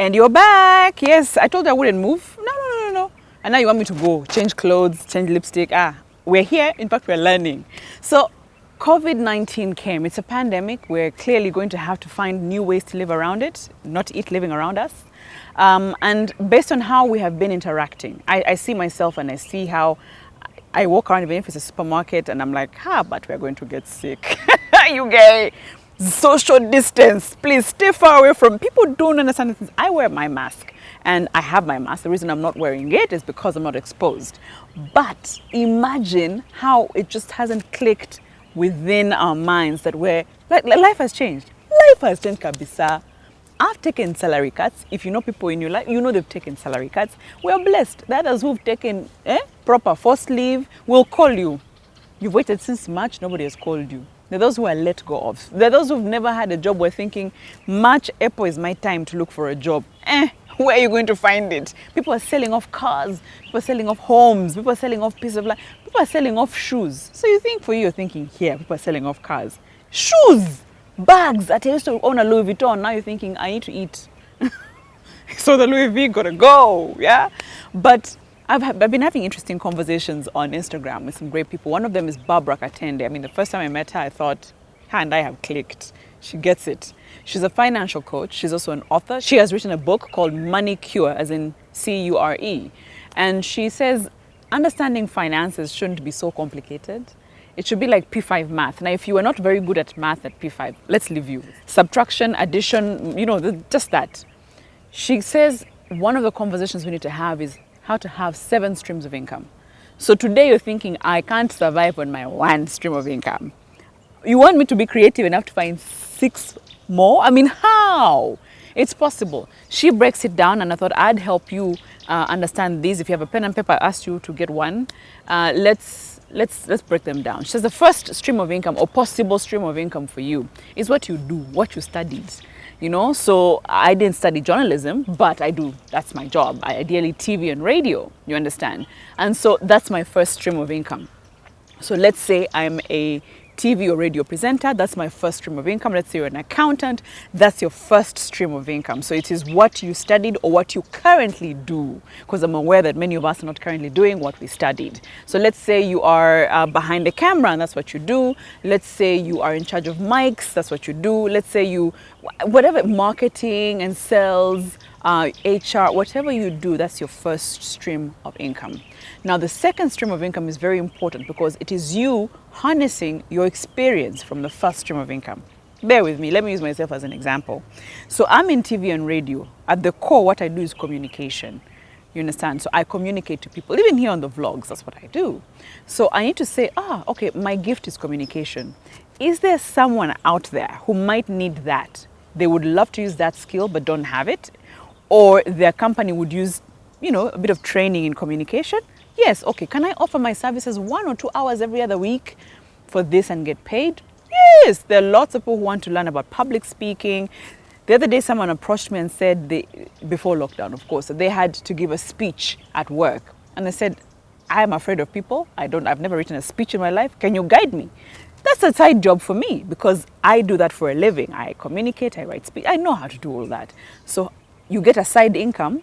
And you're back. Yes, I told you I wouldn't move. No. And now you want me to go, change clothes, change lipstick. We're here. In fact, we're learning. So COVID-19 came. It's a pandemic. We're clearly going to have to find new ways to live around it, not it living around us. And based on how we have been interacting, I see myself and I see how I walk around, even if it's a supermarket, and I'm like, but we're going to get sick. You guys. Social distance, please stay far away from people. Don't understand this. I wear my mask and I have my mask. The reason I'm not wearing it is because I'm not exposed. But imagine how it just hasn't clicked within our minds that we're like life has changed. Life has changed, kabisa. I've taken salary cuts. If you know people in your life, you know they've taken salary cuts. We're blessed. The others who've taken proper forced leave will call you. You've waited since March, nobody has called you. There are those who are let go of. There are those who've never had a job. We're thinking, March, April is my time to look for a job. Where are you going to find it? People are selling off cars. People are selling off homes. People are selling off pieces of land. People are selling off shoes. So you think you're thinking, here, people are selling off cars. Shoes, bags. That I used to own a Louis Vuitton. Now you're thinking, I need to eat. So the Louis V gotta go, yeah? But I've been having interesting conversations on Instagram with some great people. One of them is Barbara Katende. I mean, the first time I met her, I thought, her and I have clicked. She gets it. She's a financial coach. She's also an author. She has written a book called Money Cure, as in C-U-R-E. And she says, understanding finances shouldn't be so complicated. It should be like P5 math. Now, if you are not very good at math at P5, let's leave you. Subtraction, addition, just that. She says one of the conversations we need to have is how to have 7 streams of income. So today you're thinking, I can't survive on my 1 stream of income. You want me to be creative enough to find 6 more? I mean, how? It's possible. She breaks it down, and I thought I'd help you understand these. If you have a pen and paper, I asked you to get one. Let's break them down. She says the first stream of income, or possible stream of income for you, is what you do, what you studied. So I didn't study journalism, but I do. That's my job. Ideally, TV and radio, you understand? And so that's my first stream of income. So let's say I'm a TV or radio presenter. That's my first stream of income. Let's say you're an accountant. That's your first stream of income. So it is what you studied or what you currently do, because I'm aware that many of us are not currently doing what we studied. So let's say you are behind the camera, and that's what you do. Let's say you are in charge of mics. That's what you do. Let's say whatever, marketing and sales, HR, whatever you do, that's your first stream of income. Now, the second stream of income is very important because it is you harnessing your experience from the first stream of income. Bear with me. Let me use myself as an example. So I'm in TV and radio. At the core, what I do is communication. You understand? So I communicate to people. Even here on the vlogs, that's what I do. So I need to say, okay, my gift is communication. Is there someone out there who might need that? They would love to use that skill but don't have it. Or their company would use, a bit of training in communication. Yes, okay, can I offer my services 1 or 2 hours every other week for this and get paid? Yes, there are lots of people who want to learn about public speaking. The other day, someone approached me and said, before lockdown, of course, that they had to give a speech at work. And I said, I am afraid of people. I've never written a speech in my life. Can you guide me? That's a side job for me because I do that for a living. I communicate, I write speech. I know how to do all that. So you get a side income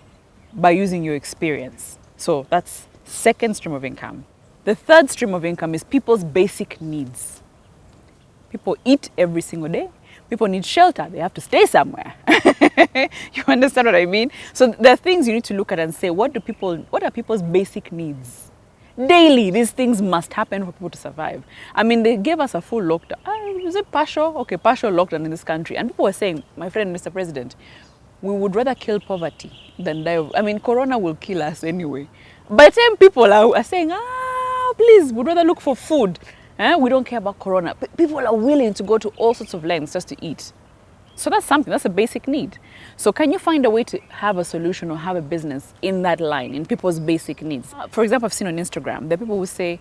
by using your experience. So that's second stream of income. The third stream of income is people's basic needs. People eat every single day. People need shelter. They have to stay somewhere. You understand what I mean? So there are things you need to look at and say, what are people's basic needs? Daily, these things must happen for people to survive. I mean, they gave us a full lockdown. Is it partial? Okay, partial lockdown in this country. And people were saying, my friend, Mr. President, we would rather kill poverty than die of, Corona will kill us anyway. By the time people are saying, please, we'd rather look for food. We don't care about Corona. People are willing to go to all sorts of lengths just to eat. So that's something, that's a basic need. So can you find a way to have a solution or have a business in that line, in people's basic needs? For example, I've seen on Instagram, there are people who say,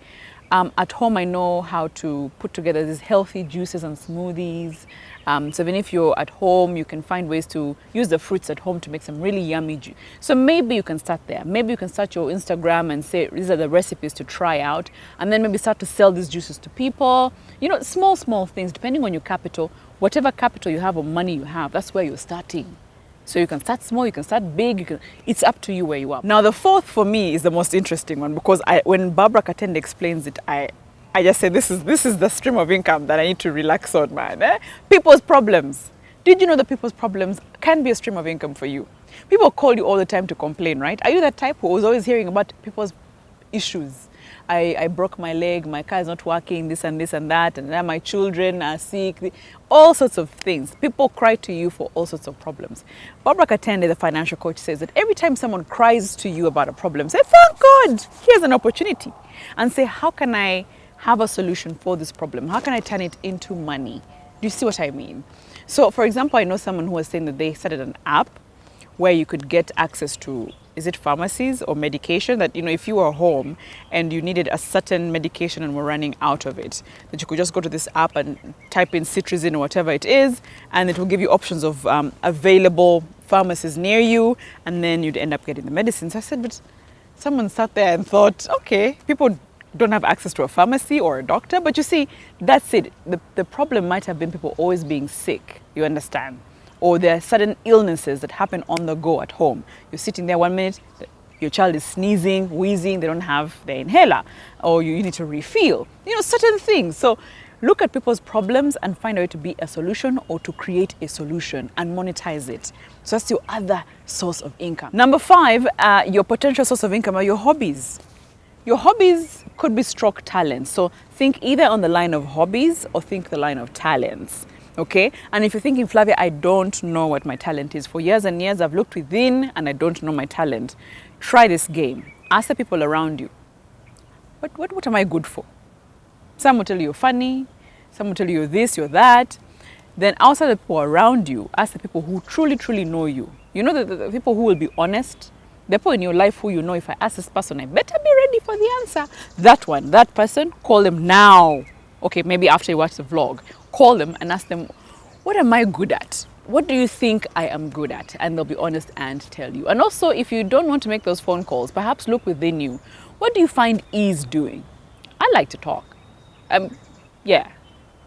at home I know how to put together these healthy juices and smoothies. So even if you're at home, you can find ways to use the fruits at home to make some really yummy juice. So maybe you can start there. Maybe you can start your Instagram and say, these are the recipes to try out. And then maybe start to sell these juices to people. Small things, depending on your capital. Whatever capital you have or money you have, that's where you're starting. So you can start small, you can start big, it's up to you where you are. Now the fourth for me is the most interesting one, because when Barbara Katende explains it, I just say this is the stream of income that I need to relax on, man. People's problems. Did you know that people's problems can be a stream of income for you? People call you all the time to complain, right? Are you that type who is always hearing about people's issues? I broke my leg, my car is not working, this and that, and then my children are sick, all sorts of things. People cry to you for all sorts of problems. Barbara Katende, the financial coach, says that every time someone cries to you about a problem, say, thank God, here's an opportunity. And say, how can I have a solution for this problem? How can I turn it into money? Do you see what I mean? So, for example, I know someone who was saying that they started an app where you could get access to, is it pharmacies or medication, that, you know, if you were home and you needed a certain medication and were running out of it, that you could just go to this app and type in cetirizine or whatever it is, and it will give you options of available pharmacies near you, and then you'd end up getting the medicine. So I said, but someone sat there and thought, okay, people don't have access to a pharmacy or a doctor, but you see, that's it. The problem might have been people always being sick, you understand? Or there are sudden illnesses that happen on the go at home. You're sitting there 1 minute, your child is sneezing, wheezing, they don't have their inhaler, or you need to refill, you know, certain things. So look at people's problems and find a way to be a solution or to create a solution and monetize it. So that's your other source of income. Number 5, your potential source of income are your hobbies. Your hobbies could be stroke talents. So think either on the line of hobbies or think the line of talents. Okay, and if you're thinking, Flavia, I don't know what my talent is. For years and years, I've looked within and I don't know my talent. Try this game. Ask the people around you, what am I good for? Some will tell you you're funny. Some will tell you you're this, you're that. Then outside the people around you, ask the people who truly, truly know you. You know, the people who will be honest. The people in your life who you know, if I ask this person, I better be ready for the answer. That one, that person, call them now. Okay, maybe after you watch the vlog. Call them and ask them, what am I good at? What do you think I am good at? And they'll be honest and tell you. And also, if you don't want to make those phone calls, perhaps look within you. What do you find ease doing? I like to talk. Yeah,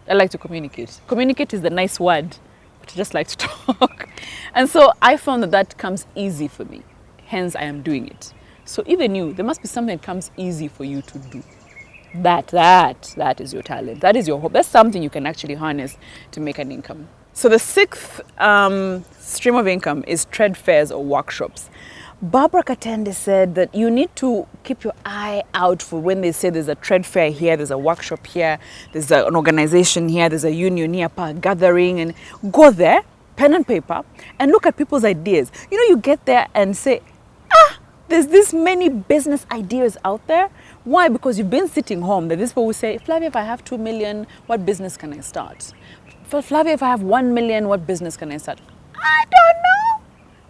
I like to communicate. Communicate is the nice word, but I just like to talk. And so I found that comes easy for me. Hence, I am doing it. So even you, there must be something that comes easy for you to do. That is your talent. That is your hope. That's something you can actually harness to make an income. So the 6th stream of income is trade fairs or workshops. Barbara Katende said that you need to keep your eye out for when they say there's a trade fair here, there's a workshop here, there's an organization here, there's a union here, a gathering, and go there, pen and paper, and look at people's ideas. You know, you get there and say, there's this many business ideas out there. Why? Because you've been sitting home. There's this people who say, Flavia, if I have 2 million, what business can I start? For Flavia, if I have 1 million, what business can I start? I don't know.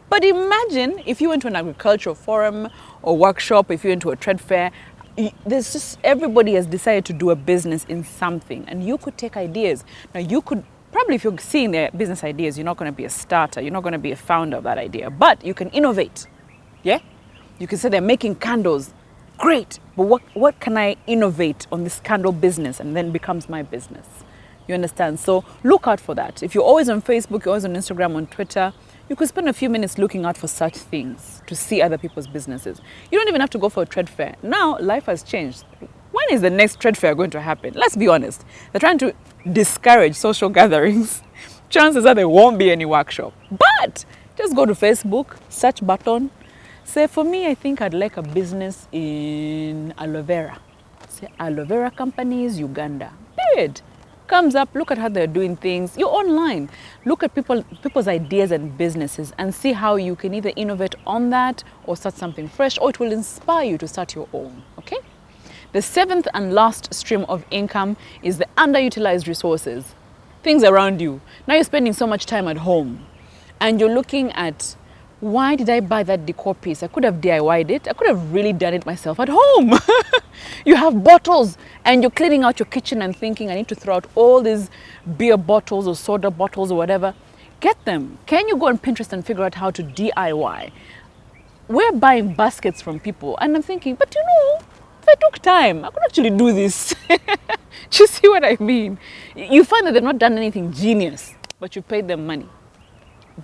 But imagine if you went to an agricultural forum or workshop, if you went to a trade fair, there's just, everybody has decided to do a business in something, and you could take ideas. Now you could, probably if you're seeing their business ideas, you're not going to be a starter, you're not going to be a founder of that idea, but you can innovate. Yeah? You can say they're making candles. Great, but what can I innovate on this candle business, and then becomes my business? You understand? So look out for that. If you're always on Facebook, you're always on Instagram, on Twitter, you could spend a few minutes looking out for such things to see other people's businesses. You don't even have to go for a trade fair. Now, life has changed. When is the next trade fair going to happen? Let's be honest. They're trying to discourage social gatherings. Chances are there won't be any workshop. But just go to Facebook, search button, say, for me, I think I'd like a business in aloe vera. Say, aloe vera companies, Uganda. Period. Comes up, look at how they're doing things. You're online. Look at people's ideas and businesses and see how you can either innovate on that or start something fresh, or it will inspire you to start your own, okay? The 7th and last stream of income is the underutilized resources. Things around you. Now you're spending so much time at home and you're looking at, why did I buy that decor piece? I could have DIY'd it. I could have really done it myself at home. You have bottles and you're cleaning out your kitchen and thinking, I need to throw out all these beer bottles or soda bottles or whatever. Get them. Can you go on Pinterest and figure out how to DIY? We're buying baskets from people and I'm thinking, but you know, if I took time, I could actually do this. Do you see what I mean? You find that they've not done anything genius, but you paid them money.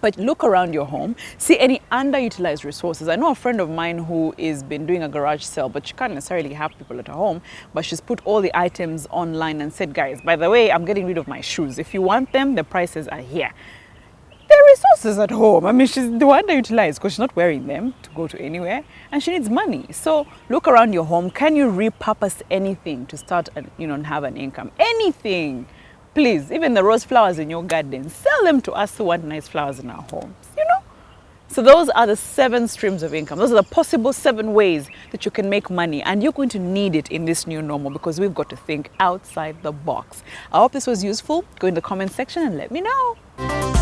But look around your home, see any underutilized resources. I know a friend of mine who has been doing a garage sale, but she can't necessarily have people at her home, but she's put all the items online and said, guys, by the way, I'm getting rid of my shoes. If you want them, the prices are here. There are resources at home. I mean, she's underutilized because she's not wearing them to go to anywhere and she needs money. So look around your home. Can you repurpose anything to start and, and have an income? Anything. Please, even the rose flowers in your garden, sell them to us who want nice flowers in our homes, So those are the 7 streams of income. Those are the possible 7 ways that you can make money, and you're going to need it in this new normal because we've got to think outside the box. I hope this was useful. Go in the comment section and let me know.